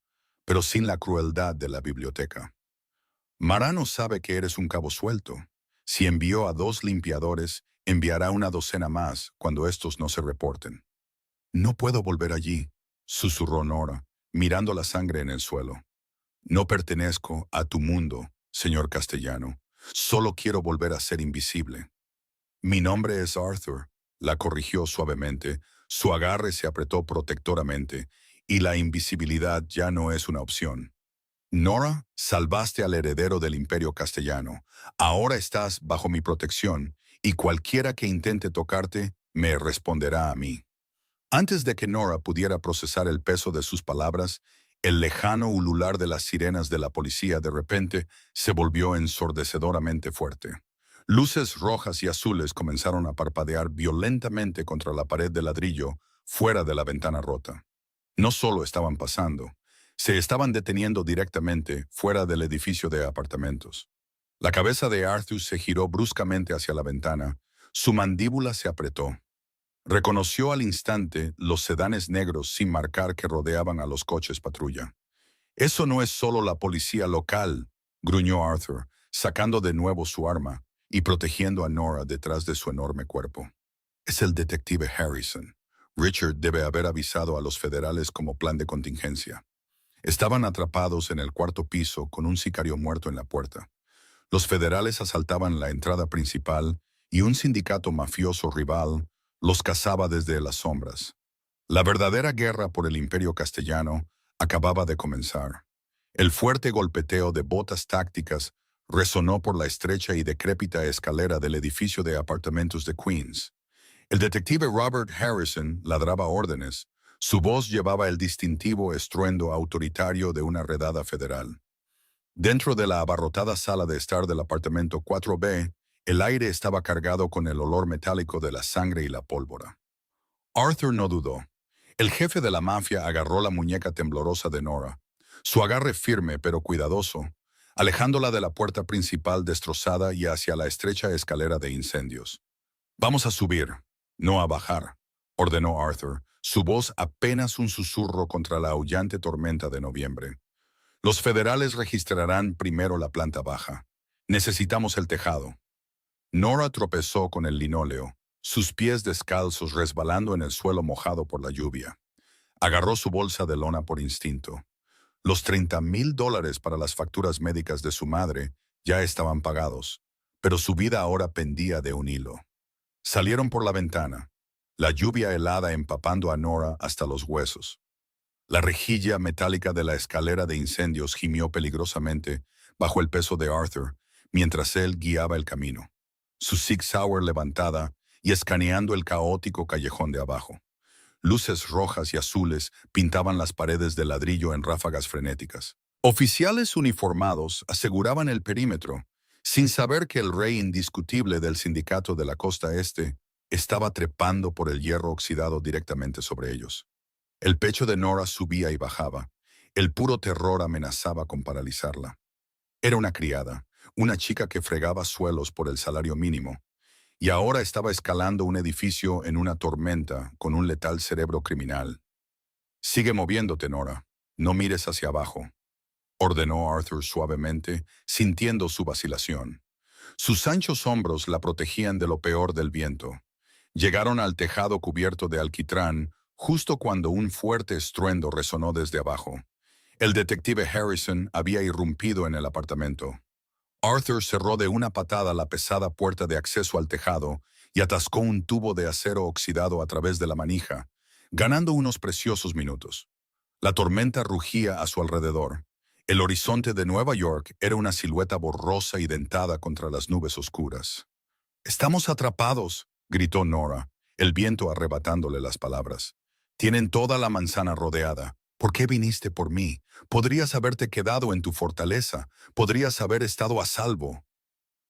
pero sin la crueldad de la biblioteca. «Marano sabe que eres un cabo suelto. Si envió a 2 limpiadores, enviará una docena más cuando estos no se reporten». «No puedo volver allí», susurró Nora, mirando la sangre en el suelo. «No pertenezco a tu mundo, señor Castellano. Solo quiero volver a ser invisible». «Mi nombre es Arthur», la corrigió suavemente. Su agarre se apretó protectoramente, y la invisibilidad ya no es una opción. «Nora, salvaste al heredero del Imperio Castellano. Ahora estás bajo mi protección, y cualquiera que intente tocarte, me responderá a mí». Antes de que Nora pudiera procesar el peso de sus palabras, el lejano ulular de las sirenas de la policía de repente se volvió ensordecedoramente fuerte. Luces rojas y azules comenzaron a parpadear violentamente contra la pared de ladrillo fuera de la ventana rota. No solo estaban pasando, se estaban deteniendo directamente fuera del edificio de apartamentos. La cabeza de Arthur se giró bruscamente hacia la ventana, su mandíbula se apretó. Reconoció al instante los sedanes negros sin marcar que rodeaban a los coches patrulla. «Eso no es solo la policía local», gruñó Arthur, sacando de nuevo su arma y protegiendo a Nora detrás de su enorme cuerpo. «Es el detective Harrison. Richard debe haber avisado a los federales como plan de contingencia». Estaban atrapados en el 4º piso con un sicario muerto en la puerta. Los federales asaltaban la entrada principal y un sindicato mafioso rival los cazaba desde las sombras. La verdadera guerra por el Imperio Castellano acababa de comenzar. El fuerte golpeteo de botas tácticas resonó por la estrecha y decrépita escalera del edificio de apartamentos de Queens. El detective Robert Harrison ladraba órdenes. Su voz llevaba el distintivo estruendo autoritario de una redada federal. Dentro de la abarrotada sala de estar del apartamento 4B, el aire estaba cargado con el olor metálico de la sangre y la pólvora. Arthur no dudó. El jefe de la mafia agarró la muñeca temblorosa de Nora, su agarre firme pero cuidadoso, alejándola de la puerta principal destrozada y hacia la estrecha escalera de incendios. «Vamos a subir, no a bajar», ordenó Arthur, su voz apenas un susurro contra la aullante tormenta de noviembre. «Los federales registrarán primero la planta baja. Necesitamos el tejado». Nora tropezó con el linóleo, sus pies descalzos resbalando en el suelo mojado por la lluvia. Agarró su bolsa de lona por instinto. Los $30,000 para las facturas médicas de su madre ya estaban pagados, pero su vida ahora pendía de un hilo. Salieron por la ventana, la lluvia helada empapando a Nora hasta los huesos. La rejilla metálica de la escalera de incendios gimió peligrosamente bajo el peso de Arthur mientras él guiaba el camino, su Sig Sauer levantada y escaneando el caótico callejón de abajo. Luces rojas y azules pintaban las paredes de ladrillo en ráfagas frenéticas. Oficiales uniformados aseguraban el perímetro, sin saber que el rey indiscutible del sindicato de la costa este estaba trepando por el hierro oxidado directamente sobre ellos. El pecho de Nora subía y bajaba. El puro terror amenazaba con paralizarla. Era una criada, una chica que fregaba suelos por el salario mínimo, y ahora estaba escalando un edificio en una tormenta con un letal cerebro criminal. «Sigue moviéndote, Nora. No mires hacia abajo», ordenó Arthur suavemente, sintiendo su vacilación. Sus anchos hombros la protegían de lo peor del viento. Llegaron al tejado cubierto de alquitrán justo cuando un fuerte estruendo resonó desde abajo. El detective Harrison había irrumpido en el apartamento. Arthur cerró de una patada la pesada puerta de acceso al tejado y atascó un tubo de acero oxidado a través de la manija, ganando unos preciosos minutos. La tormenta rugía a su alrededor. El horizonte de Nueva York era una silueta borrosa y dentada contra las nubes oscuras. «Estamos atrapados», gritó Nora, el viento arrebatándole las palabras. «Tienen toda la manzana rodeada. ¿Por qué viniste por mí? Podrías haberte quedado en tu fortaleza. Podrías haber estado a salvo».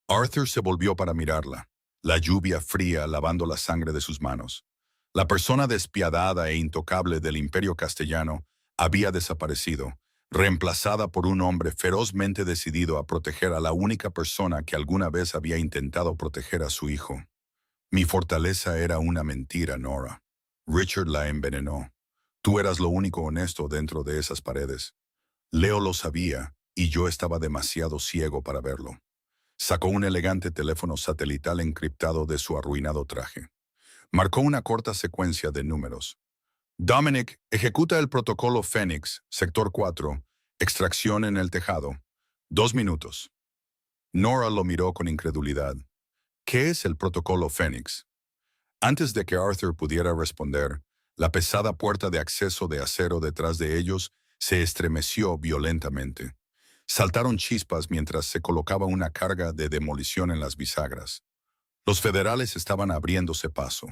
Arthur se volvió para mirarla, la lluvia fría lavando la sangre de sus manos. La persona despiadada e intocable del imperio castellano había desaparecido, reemplazada por un hombre ferozmente decidido a proteger a la única persona que alguna vez había intentado proteger a su hijo. «Mi fortaleza era una mentira, Nora. Richard la envenenó. Tú eras lo único honesto dentro de esas paredes. Leo lo sabía, y yo estaba demasiado ciego para verlo». Sacó un elegante teléfono satelital encriptado de su arruinado traje. Marcó una corta secuencia de números. «Dominic, ejecuta el protocolo Fénix, sector 4, extracción en el tejado. 2 minutos». Nora lo miró con incredulidad. «¿Qué es el protocolo Fénix?». Antes de que Arthur pudiera responder, la pesada puerta de acceso de acero detrás de ellos se estremeció violentamente. Saltaron chispas mientras se colocaba una carga de demolición en las bisagras. Los federales estaban abriéndose paso.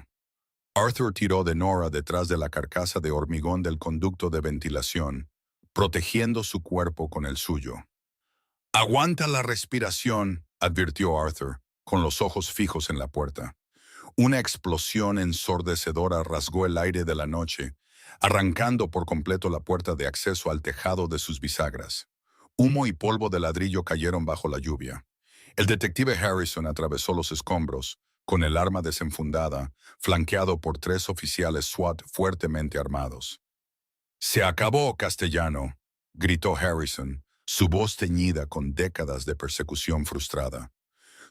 Arthur tiró de Nora detrás de la carcasa de hormigón del conducto de ventilación, protegiendo su cuerpo con el suyo. «Aguanta la respiración», advirtió Arthur, con los ojos fijos en la puerta. Una explosión ensordecedora rasgó el aire de la noche, arrancando por completo la puerta de acceso al tejado de sus bisagras. Humo y polvo de ladrillo cayeron bajo la lluvia. El detective Harrison atravesó los escombros, con el arma desenfundada, flanqueado por 3 oficiales SWAT fuertemente armados. «Se acabó, castellano», gritó Harrison, su voz teñida con décadas de persecución frustrada.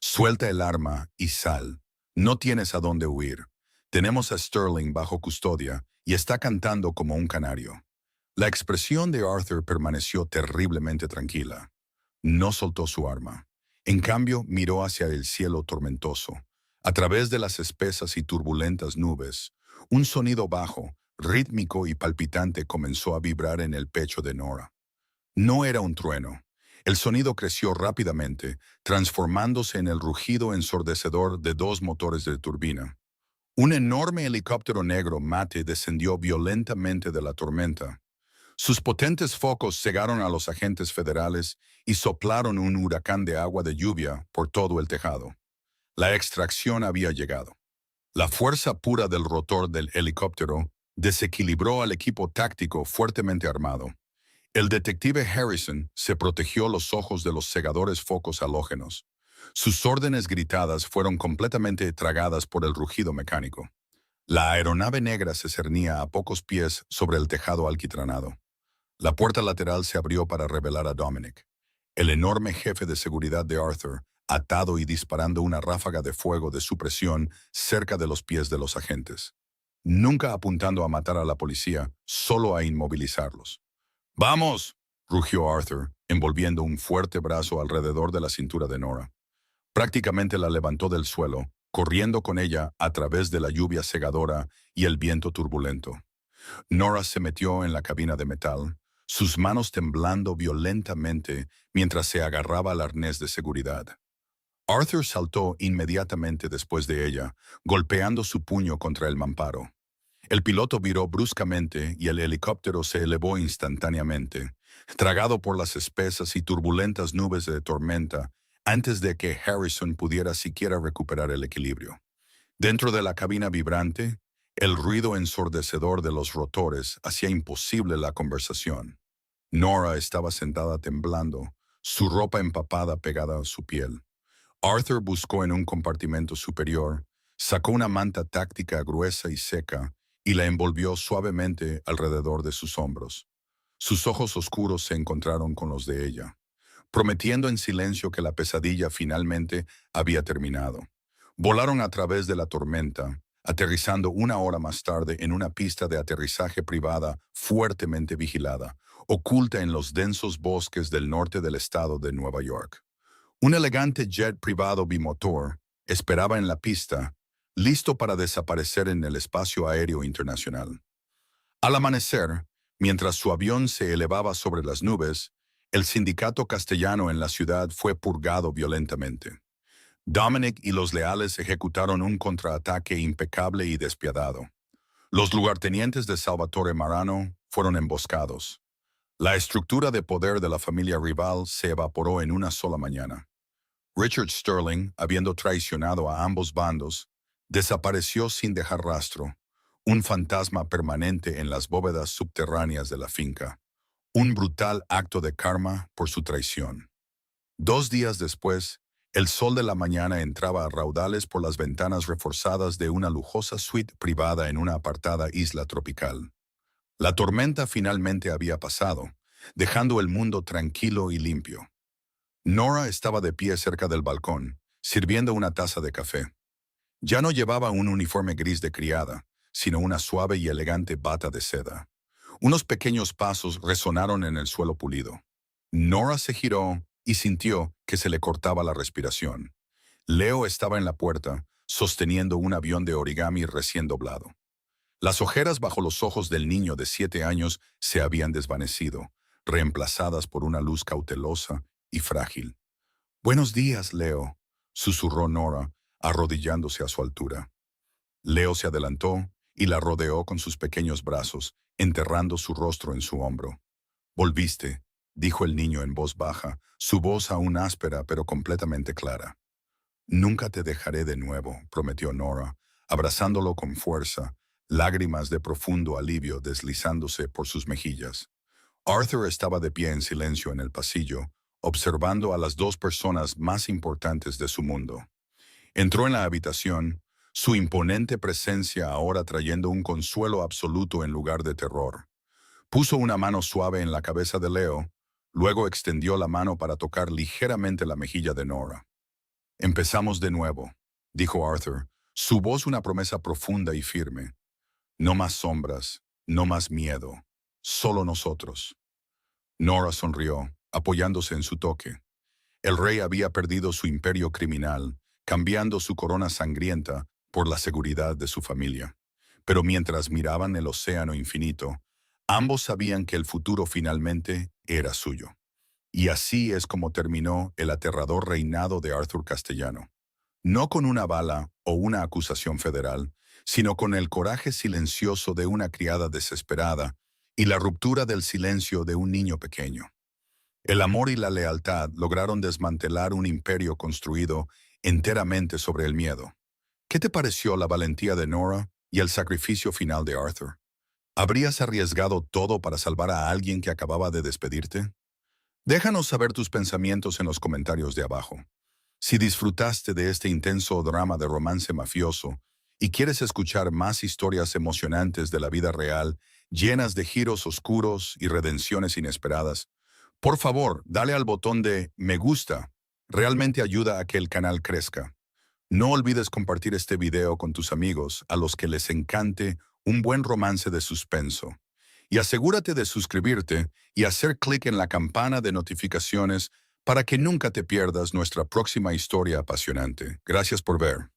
«Suelta el arma y sal. No tienes a dónde huir. Tenemos a Sterling bajo custodia y está cantando como un canario». La expresión de Arthur permaneció terriblemente tranquila. No soltó su arma. En cambio, miró hacia el cielo tormentoso. A través de las espesas y turbulentas nubes, un sonido bajo, rítmico y palpitante comenzó a vibrar en el pecho de Nora. No era un trueno. El sonido creció rápidamente, transformándose en el rugido ensordecedor de 2 motores de turbina. Un enorme helicóptero negro mate descendió violentamente de la tormenta. Sus potentes focos cegaron a los agentes federales y soplaron un huracán de agua de lluvia por todo el tejado. La extracción había llegado. La fuerza pura del rotor del helicóptero desequilibró al equipo táctico fuertemente armado. El detective Harrison se protegió los ojos de los cegadores focos halógenos. Sus órdenes gritadas fueron completamente tragadas por el rugido mecánico. La aeronave negra se cernía a pocos pies sobre el tejado alquitranado. La puerta lateral se abrió para revelar a Dominic, el enorme jefe de seguridad de Arthur, atado y disparando una ráfaga de fuego de supresión cerca de los pies de los agentes. Nunca apuntando a matar a la policía, solo a inmovilizarlos. «¡Vamos!», rugió Arthur, envolviendo un fuerte brazo alrededor de la cintura de Nora. Prácticamente la levantó del suelo, corriendo con ella a través de la lluvia cegadora y el viento turbulento. Nora se metió en la cabina de metal, sus manos temblando violentamente mientras se agarraba al arnés de seguridad. Arthur saltó inmediatamente después de ella, golpeando su puño contra el mamparo. El piloto viró bruscamente y el helicóptero se elevó instantáneamente, tragado por las espesas y turbulentas nubes de tormenta, antes de que Harrison pudiera siquiera recuperar el equilibrio. Dentro de la cabina vibrante, el ruido ensordecedor de los rotores hacía imposible la conversación. Nora estaba sentada temblando, su ropa empapada pegada a su piel. Arthur buscó en un compartimento superior, sacó una manta táctica gruesa y seca y la envolvió suavemente alrededor de sus hombros. Sus ojos oscuros se encontraron con los de ella, prometiendo en silencio que la pesadilla finalmente había terminado. Volaron a través de la tormenta, aterrizando una hora más tarde en una pista de aterrizaje privada fuertemente vigilada, oculta en los densos bosques del norte del estado de Nueva York. Un elegante jet privado bimotor esperaba en la pista, listo para desaparecer en el espacio aéreo internacional. Al amanecer, mientras su avión se elevaba sobre las nubes, el sindicato castellano en la ciudad fue purgado violentamente. Dominic y los leales ejecutaron un contraataque impecable y despiadado. Los lugartenientes de Salvatore Marano fueron emboscados. La estructura de poder de la familia rival se evaporó en una sola mañana. Richard Sterling, habiendo traicionado a ambos bandos, desapareció sin dejar rastro, un fantasma permanente en las bóvedas subterráneas de la finca, un brutal acto de karma por su traición. 2 días después, el sol de la mañana entraba a raudales por las ventanas reforzadas de una lujosa suite privada en una apartada isla tropical. La tormenta finalmente había pasado, dejando el mundo tranquilo y limpio. Nora estaba de pie cerca del balcón, sirviendo una taza de café. Ya no llevaba un uniforme gris de criada, sino una suave y elegante bata de seda. Unos pequeños pasos resonaron en el suelo pulido. Nora se giró y sintió que se le cortaba la respiración. Leo estaba en la puerta, sosteniendo un avión de origami recién doblado. Las ojeras bajo los ojos del niño de 7 años se habían desvanecido, reemplazadas por una luz cautelosa y frágil. «Buenos días, Leo», susurró Nora, arrodillándose a su altura. Leo se adelantó y la rodeó con sus pequeños brazos, enterrando su rostro en su hombro. «Volviste», dijo el niño en voz baja, su voz aún áspera pero completamente clara. «Nunca te dejaré de nuevo», prometió Nora, abrazándolo con fuerza, lágrimas de profundo alivio deslizándose por sus mejillas. Arthur estaba de pie en silencio en el pasillo, observando a las 2 personas más importantes de su mundo. Entró en la habitación, su imponente presencia ahora trayendo un consuelo absoluto en lugar de terror. Puso una mano suave en la cabeza de Leo, luego extendió la mano para tocar ligeramente la mejilla de Nora. «Empezamos de nuevo», dijo Arthur, su voz una promesa profunda y firme. «No más sombras, no más miedo, solo nosotros». Nora sonrió, apoyándose en su toque. El rey había perdido su imperio criminal, cambiando su corona sangrienta por la seguridad de su familia. Pero mientras miraban el océano infinito, ambos sabían que el futuro finalmente era suyo. Y así es como terminó el aterrador reinado de Arthur Castellano. No con una bala o una acusación federal, sino con el coraje silencioso de una criada desesperada y la ruptura del silencio de un niño pequeño. El amor y la lealtad lograron desmantelar un imperio construido enteramente sobre el miedo. ¿Qué te pareció la valentía de Nora y el sacrificio final de Arthur? ¿Habrías arriesgado todo para salvar a alguien que acababa de despedirte? Déjanos saber tus pensamientos en los comentarios de abajo. Si disfrutaste de este intenso drama de romance mafioso y quieres escuchar más historias emocionantes de la vida real, llenas de giros oscuros y redenciones inesperadas, por favor, dale al botón de me gusta. Realmente ayuda a que el canal crezca. No olvides compartir este video con tus amigos a los que les encante un buen romance de suspenso. Y asegúrate de suscribirte y hacer clic en la campana de notificaciones para que nunca te pierdas nuestra próxima historia apasionante. Gracias por ver.